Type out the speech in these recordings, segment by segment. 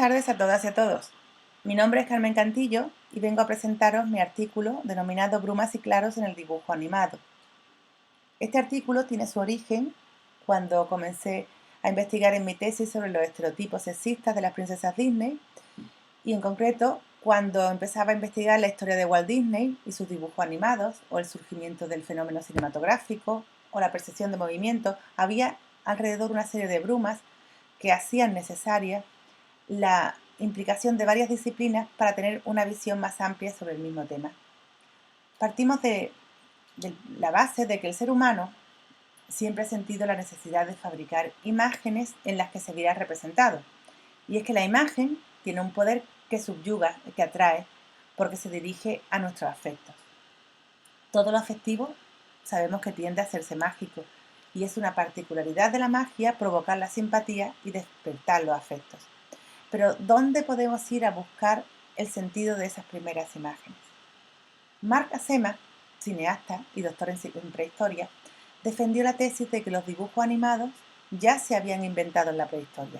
tardes a todas y a todos. Mi nombre es Carmen Cantillo y vengo a presentaros mi artículo denominado Brumas y claros en el dibujo animado. Este artículo tiene su origen cuando comencé a investigar en mi tesis sobre los estereotipos sexistas de las princesas Disney y en concreto cuando empezaba a investigar la historia de Walt Disney y sus dibujos animados o el surgimiento del fenómeno cinematográfico o la percepción de movimiento. Había alrededor una serie de brumas que hacían necesaria la implicación de varias disciplinas para tener una visión más amplia sobre el mismo tema. Partimos de la base de que el ser humano siempre ha sentido la necesidad de fabricar imágenes en las que se viera representado. Y es que la imagen tiene un poder que subyuga, que atrae, porque se dirige a nuestros afectos. Todo lo afectivo sabemos que tiende a hacerse mágico, y es una particularidad de la magia provocar la simpatía y despertar los afectos. Pero ¿dónde podemos ir a buscar el sentido de esas primeras imágenes? Marc Azema, cineasta y doctor en prehistoria, defendió la tesis de que los dibujos animados ya se habían inventado en la prehistoria.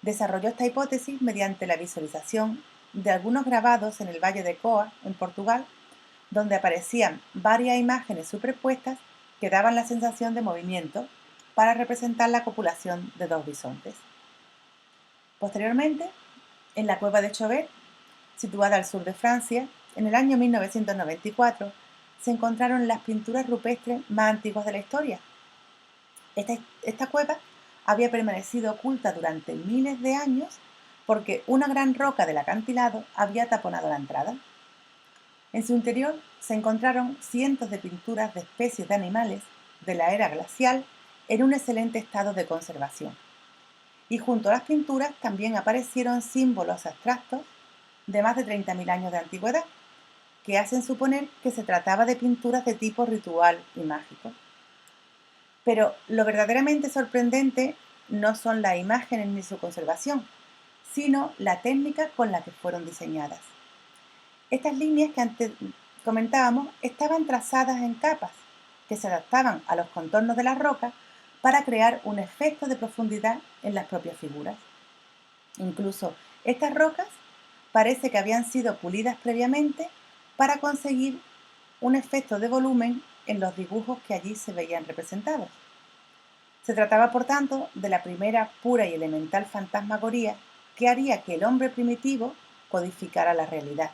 Desarrolló esta hipótesis mediante la visualización de algunos grabados en el Valle de Coa, en Portugal, donde aparecían varias imágenes superpuestas que daban la sensación de movimiento para representar la copulación de dos bisontes. Posteriormente, en la cueva de Chauvet, situada al sur de Francia, en el año 1994, se encontraron las pinturas rupestres más antiguas de la historia. Esta cueva había permanecido oculta durante miles de años porque una gran roca del acantilado había taponado la entrada. En su interior se encontraron cientos de pinturas de especies de animales de la era glacial en un excelente estado de conservación. Y junto a las pinturas también aparecieron símbolos abstractos de más de 30.000 años de antigüedad, que hacen suponer que se trataba de pinturas de tipo ritual y mágico. Pero lo verdaderamente sorprendente no son las imágenes ni su conservación, sino la técnica con la que fueron diseñadas. Estas líneas que antes comentábamos estaban trazadas en capas que se adaptaban a los contornos de la roca para crear un efecto de profundidad en las propias figuras. Incluso estas rocas parece que habían sido pulidas previamente para conseguir un efecto de volumen en los dibujos que allí se veían representados. Se trataba, por tanto, de la primera pura y elemental fantasmagoría que haría que el hombre primitivo codificara la realidad,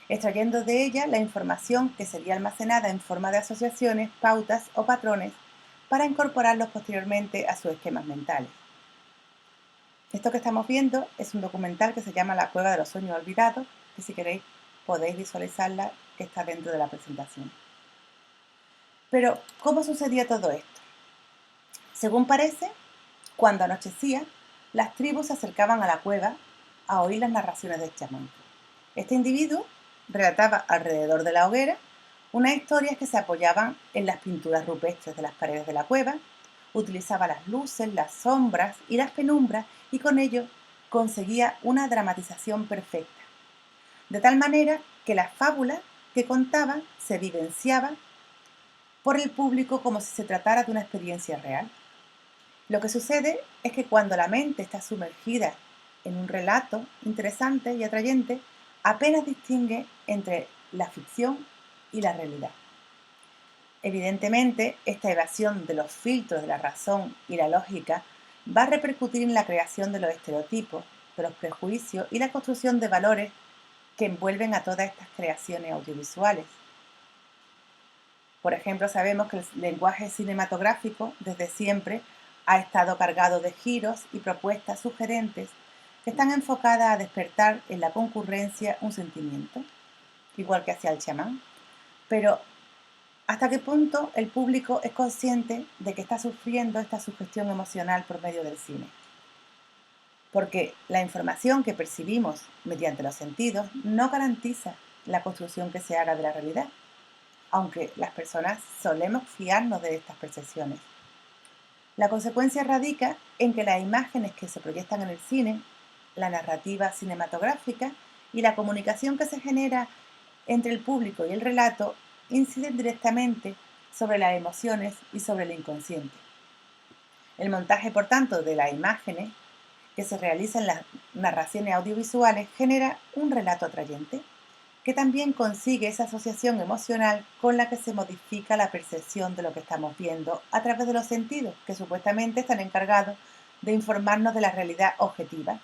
extrayendo de ella la información que sería almacenada en forma de asociaciones, pautas o patrones para incorporarlos posteriormente a sus esquemas mentales. Esto que estamos viendo es un documental que se llama La Cueva de los Sueños Olvidados, que si queréis podéis visualizarla, que está dentro de la presentación. Pero, ¿cómo sucedía todo esto? Según parece, cuando anochecía, las tribus se acercaban a la cueva a oír las narraciones del chamán. Este individuo relataba alrededor de la hoguera unas historias que se apoyaban en las pinturas rupestres de las paredes de la cueva, utilizaba las luces, las sombras y las penumbras y con ello conseguía una dramatización perfecta, de tal manera que la fábula que contaba se vivenciaba por el público como si se tratara de una experiencia real. Lo que sucede es que cuando la mente está sumergida en un relato interesante y atrayente, apenas distingue entre la ficción y la realidad. Evidentemente, esta evasión de los filtros de la razón y la lógica va a repercutir en la creación de los estereotipos, de los prejuicios y la construcción de valores que envuelven a todas estas creaciones audiovisuales. Por ejemplo, sabemos que el lenguaje cinematográfico desde siempre ha estado cargado de giros y propuestas sugerentes que están enfocadas a despertar en la concurrencia un sentimiento, igual que hacía el chamán. Pero, ¿hasta qué punto el público es consciente de que está sufriendo esta sugestión emocional por medio del cine? Porque la información que percibimos mediante los sentidos no garantiza la construcción que se haga de la realidad, aunque las personas solemos fiarnos de estas percepciones. La consecuencia radica en que las imágenes que se proyectan en el cine, la narrativa cinematográfica y la comunicación que se genera entre el público y el relato inciden directamente sobre las emociones y sobre el inconsciente. El montaje, por tanto, de las imágenes que se realiza en las narraciones audiovisuales genera un relato atrayente, que también consigue esa asociación emocional con la que se modifica la percepción de lo que estamos viendo a través de los sentidos, que supuestamente están encargados de informarnos de la realidad objetiva,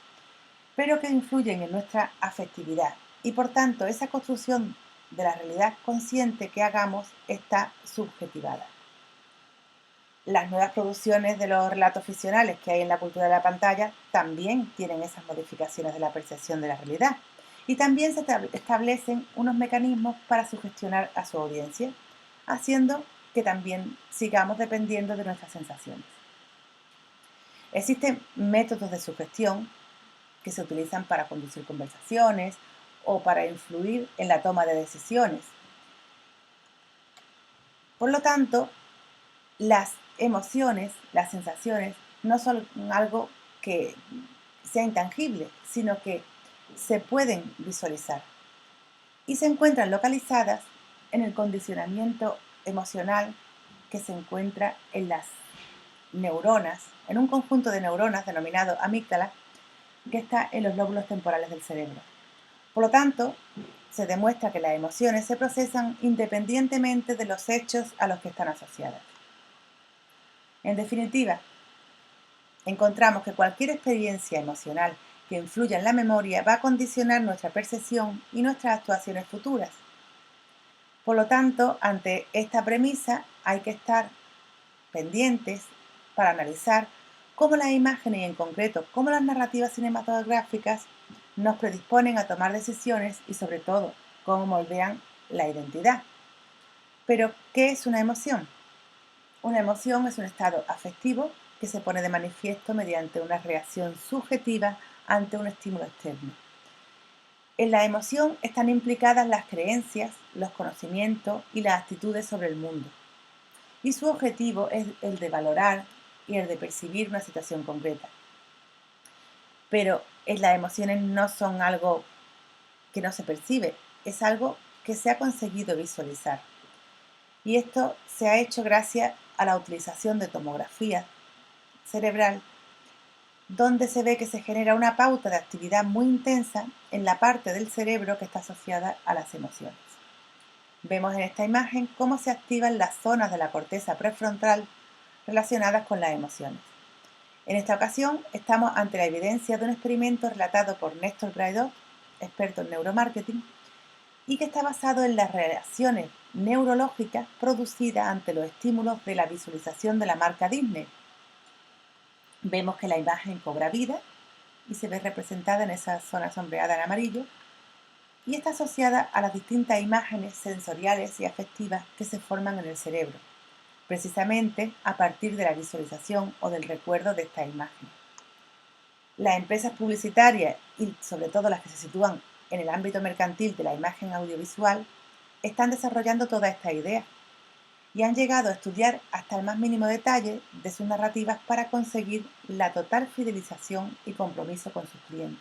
pero que influyen en nuestra afectividad. Y por tanto, esa construcción de la realidad consciente que hagamos está subjetivada. Las nuevas producciones de los relatos ficcionales que hay en la cultura de la pantalla también tienen esas modificaciones de la percepción de la realidad. Y también se establecen unos mecanismos para sugestionar a su audiencia, haciendo que también sigamos dependiendo de nuestras sensaciones. Existen métodos de sugestión que se utilizan para conducir conversaciones o para influir en la toma de decisiones. Por lo tanto, las emociones, las sensaciones, no son algo que sea intangible, sino que se pueden visualizar y se encuentran localizadas en el condicionamiento emocional que se encuentra en las neuronas, en un conjunto de neuronas denominado amígdala, que está en los lóbulos temporales del cerebro. Por lo tanto, se demuestra que las emociones se procesan independientemente de los hechos a los que están asociadas. En definitiva, encontramos que cualquier experiencia emocional que influya en la memoria va a condicionar nuestra percepción y nuestras actuaciones futuras. Por lo tanto, ante esta premisa hay que estar pendientes para analizar cómo las imágenes y en concreto cómo las narrativas cinematográficas nos predisponen a tomar decisiones y sobre todo cómo moldean la identidad. Pero, ¿qué es una emoción? Una emoción es un estado afectivo que se pone de manifiesto mediante una reacción subjetiva ante un estímulo externo. En la emoción están implicadas las creencias, los conocimientos y las actitudes sobre el mundo. Y su objetivo es el de valorar y el de percibir una situación concreta. Pero las emociones no son algo que no se percibe, es algo que se ha conseguido visualizar. Y esto se ha hecho gracias a la utilización de tomografía cerebral, donde se ve que se genera una pauta de actividad muy intensa en la parte del cerebro que está asociada a las emociones. Vemos en esta imagen cómo se activan las zonas de la corteza prefrontal relacionadas con las emociones. En esta ocasión estamos ante la evidencia de un experimento relatado por Néstor Braidot, experto en neuromarketing, y que está basado en las reacciones neurológicas producidas ante los estímulos de la visualización de la marca Disney. Vemos que la imagen cobra vida y se ve representada en esa zona sombreada en amarillo y está asociada a las distintas imágenes sensoriales y afectivas que se forman en el cerebro, precisamente a partir de la visualización o del recuerdo de esta imagen. Las empresas publicitarias y sobre todo las que se sitúan en el ámbito mercantil de la imagen audiovisual están desarrollando toda esta idea y han llegado a estudiar hasta el más mínimo detalle de sus narrativas para conseguir la total fidelización y compromiso con sus clientes.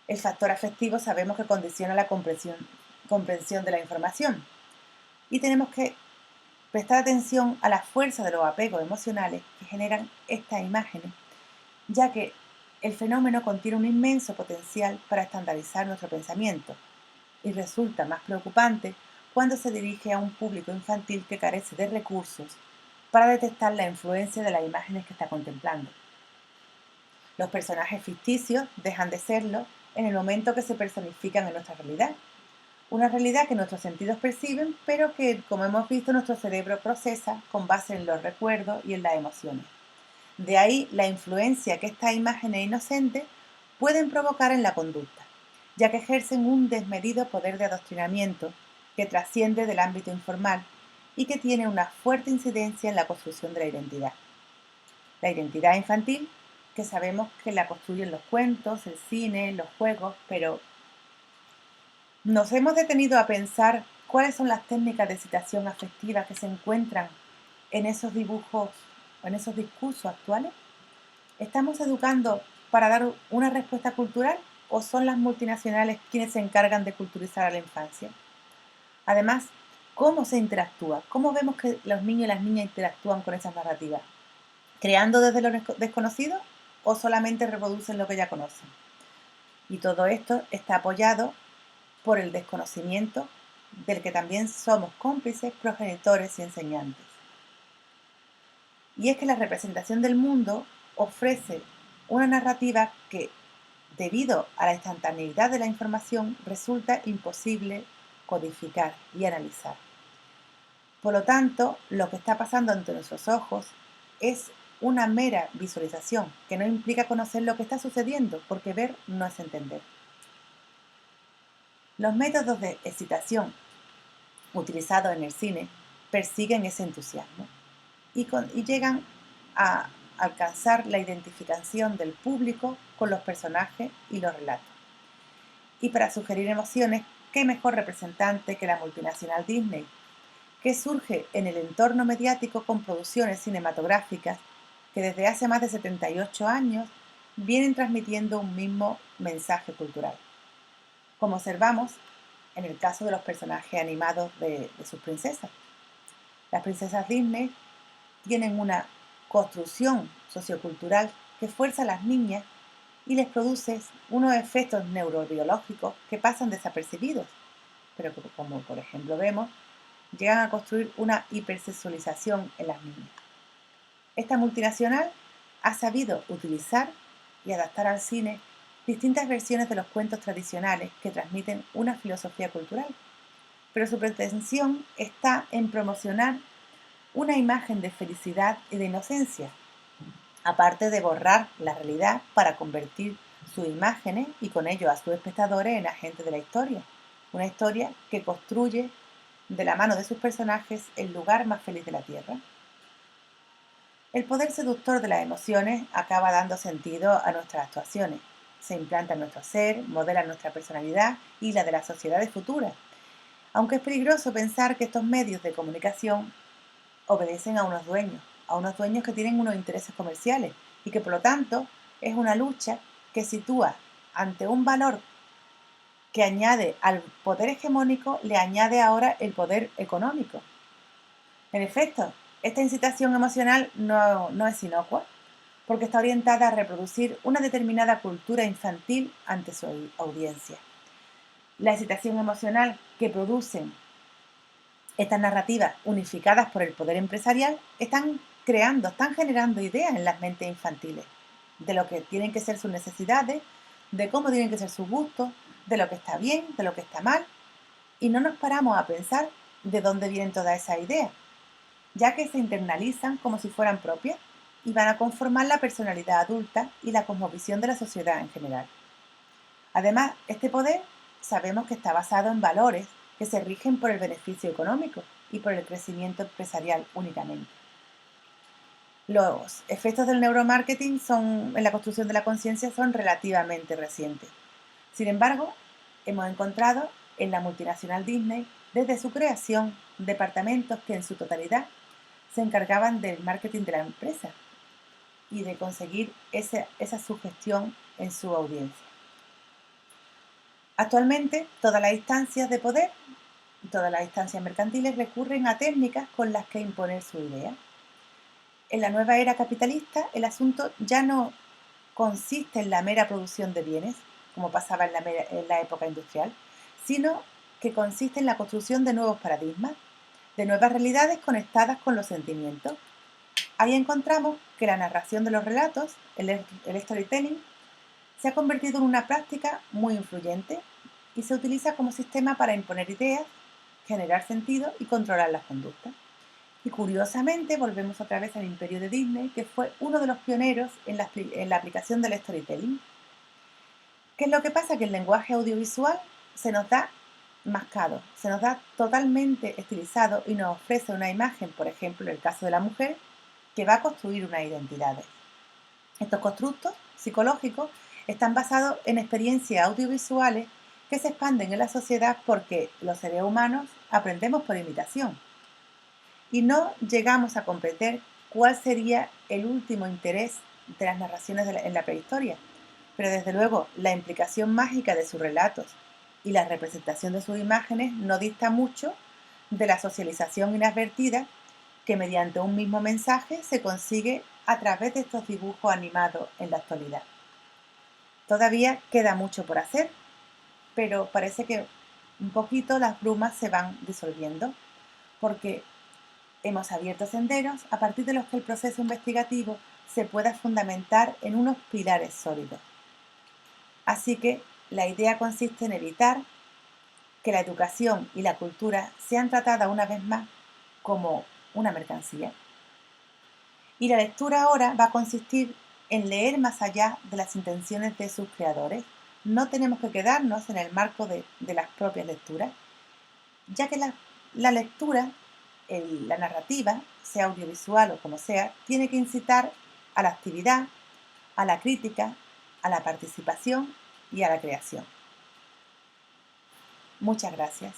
El factor afectivo sabemos que condiciona la comprensión de la información y tenemos que prestar atención a la fuerza de los apegos emocionales que generan estas imágenes, ya que el fenómeno contiene un inmenso potencial para estandarizar nuestro pensamiento y resulta más preocupante cuando se dirige a un público infantil que carece de recursos para detectar la influencia de las imágenes que está contemplando. Los personajes ficticios dejan de serlo en el momento que se personifican en nuestra realidad. Una realidad que nuestros sentidos perciben, pero que, como hemos visto, nuestro cerebro procesa con base en los recuerdos y en las emociones. De ahí la influencia que estas imágenes inocentes pueden provocar en la conducta, ya que ejercen un desmedido poder de adoctrinamiento que trasciende del ámbito informal y que tiene una fuerte incidencia en la construcción de la identidad. La identidad infantil, que sabemos que la construyen los cuentos, el cine, los juegos, pero ¿nos hemos detenido a pensar cuáles son las técnicas de excitación afectiva que se encuentran en esos dibujos o en esos discursos actuales? ¿Estamos educando para dar una respuesta cultural o son las multinacionales quienes se encargan de culturizar a la infancia? Además, ¿cómo se interactúa? ¿Cómo vemos que los niños y las niñas interactúan con esas narrativas? ¿Creando desde lo desconocido o solamente reproducen lo que ya conocen. Y todo esto está apoyado por el desconocimiento del que también somos cómplices, progenitores y enseñantes. Y es que la representación del mundo ofrece una narrativa que, debido a la instantaneidad de la información, resulta imposible codificar y analizar. Por lo tanto, lo que está pasando ante nuestros ojos es una mera visualización, que no implica conocer lo que está sucediendo, porque ver no es entender. Los métodos de excitación utilizados en el cine persiguen ese entusiasmo y llegan a alcanzar la identificación del público con los personajes y los relatos. Y para sugerir emociones, ¿qué mejor representante que la multinacional Disney, que surge en el entorno mediático con producciones cinematográficas que desde hace más de 78 años vienen transmitiendo un mismo mensaje cultural? Como observamos en el caso de los personajes animados de sus princesas. Las princesas Disney tienen una construcción sociocultural que fuerza a las niñas y les produce unos efectos neurobiológicos que pasan desapercibidos, pero como por ejemplo vemos, llegan a construir una hipersexualización en las niñas. Esta multinacional ha sabido utilizar y adaptar al cine distintas versiones de los cuentos tradicionales que transmiten una filosofía cultural, pero su pretensión está en promocionar una imagen de felicidad y de inocencia, aparte de borrar la realidad para convertir sus imágenes y con ello a sus espectadores en agentes de la historia. Una historia que construye de la mano de sus personajes el lugar más feliz de la Tierra. El poder seductor de las emociones acaba dando sentido a nuestras actuaciones. Se implanta en nuestro ser, modela nuestra personalidad y la de las sociedades futuras. Aunque es peligroso pensar que estos medios de comunicación obedecen a unos dueños que tienen unos intereses comerciales y que por lo tanto es una lucha que sitúa ante un valor que añade al poder hegemónico, le añade ahora el poder económico. En efecto, esta incitación emocional no es inocua, porque está orientada a reproducir una determinada cultura infantil ante su audiencia. La excitación emocional que producen estas narrativas unificadas por el poder empresarial están generando ideas en las mentes infantiles de lo que tienen que ser sus necesidades, de cómo tienen que ser sus gustos, de lo que está bien, de lo que está mal, y no nos paramos a pensar de dónde vienen todas esas ideas, ya que se internalizan como si fueran propias y van a conformar la personalidad adulta y la cosmovisión de la sociedad en general. Además, este poder sabemos que está basado en valores que se rigen por el beneficio económico y por el crecimiento empresarial únicamente. Los efectos del neuromarketing en la construcción de la conciencia son relativamente recientes. Sin embargo, hemos encontrado en la multinacional Disney, desde su creación, departamentos que en su totalidad se encargaban del marketing de la empresa y de conseguir esa sugestión en su audiencia. Actualmente, todas las instancias de poder, todas las instancias mercantiles recurren a técnicas con las que imponer su idea. En la nueva era capitalista, el asunto ya no consiste en la mera producción de bienes, como pasaba en la época industrial, sino que consiste en la construcción de nuevos paradigmas, de nuevas realidades conectadas con los sentimientos. Ahí encontramos que la narración de los relatos, el storytelling, se ha convertido en una práctica muy influyente y se utiliza como sistema para imponer ideas, generar sentido y controlar las conductas. Y curiosamente volvemos otra vez al imperio de Disney, que fue uno de los pioneros en la aplicación del storytelling. ¿Qué es lo que pasa? Que el lenguaje audiovisual se nos da mascado, se nos da totalmente estilizado y nos ofrece una imagen, por ejemplo, en el caso de la mujer, que va a construir unas identidades. Estos constructos psicológicos están basados en experiencias audiovisuales que se expanden en la sociedad porque los seres humanos aprendemos por imitación y no llegamos a comprender cuál sería el último interés de las narraciones en la prehistoria. Pero desde luego la implicación mágica de sus relatos y la representación de sus imágenes no dista mucho de la socialización inadvertida que mediante un mismo mensaje se consigue a través de estos dibujos animados en la actualidad. Todavía queda mucho por hacer, pero parece que un poquito las brumas se van disolviendo, porque hemos abierto senderos a partir de los que el proceso investigativo se pueda fundamentar en unos pilares sólidos. Así que la idea consiste en evitar que la educación y la cultura sean tratadas una vez más como una mercancía. Y la lectura ahora va a consistir en leer más allá de las intenciones de sus creadores. No tenemos que quedarnos en el marco de las propias lecturas, ya que la lectura, la narrativa, sea audiovisual o como sea, tiene que incitar a la actividad, a la crítica, a la participación y a la creación. Muchas gracias.